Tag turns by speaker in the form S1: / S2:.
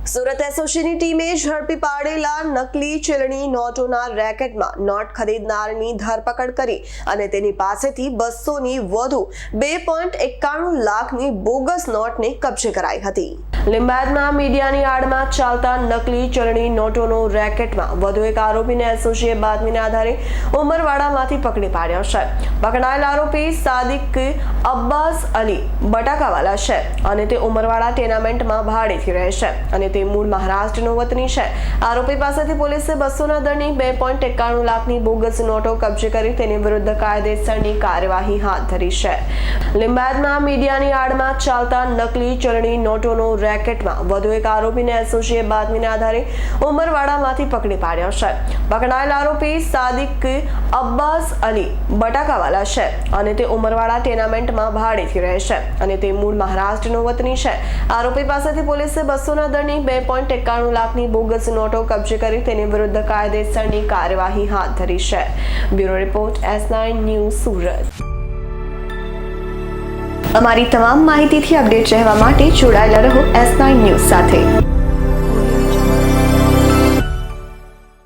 S1: સુરત એસઓજીની ટીમે ઝડપી પાડેલા નકલી ચલણી નોટોના રેકેટમાં નોટ ખરીદનારની ધરપકડ કરી અને તેની પાસેથી 200 ની વધુ 2.91 લાખની બોગસ નોટને કબજે કરાઈ હતી. લીંબાયતમાં મીડિયાની આડમાં ચાલતા નકલી ચલણી નોટોનો રેકેટમાં વધુ એક આરોપીને એસઓજીએ બાતમીના આધારે ઉમરવાડામાંથી પકડી પાડ્યો છે. પકડાયેલ આરોપી સાદિક અબ્બાસ અલી બટાકાવાલા છે અને તે ઉમરવાડા ટેનામેન્ટમાં ભાડેથી રહે છે અને તે મૂળ મહારાષ્ટ્રનો વતની છે. આરોપી પાસેથી પોલીસે 200 ના દરની 2.91 લાખની બોગસ નોટો કબજે કરી તેની વિરુદ્ધ કાયદેસરની કાર્યવાહી હાથ ધરી છે. લીંબાયતમાં મીડિયાની આડમાં ચાલતા નકલી ચલણી નોટોનો રેકેટમાં વધુ એક આરોપીને એસઓજીએ બાતમીના આધારે ઉમરવાડામાંથી પકડી પાડ્યો છે. પકડાયેલ આરોપી સાદિક અબ્બાસ અલી બટાકાવાલા છે અને તે ઉમરવાડા ટેનામેન્ટમાં ભાડેથી રહે છે અને તે મૂળ મહારાષ્ટ્રનો વતની છે. આરોપી પાસેથી પોલીસે 200 ના દરની 2.91 લાખની બોગસ નોટો કબજે કરી તેની વિરુદ્ધ કાયદેસરની કાર્યવાહી હાથ ધરી છે. Bureau report S9 news Surat. અમારી તમામ માહિતીથી અપડેટ રહેવા માટે જોડાયેલા રહો S9 ન્યૂઝ સાથે.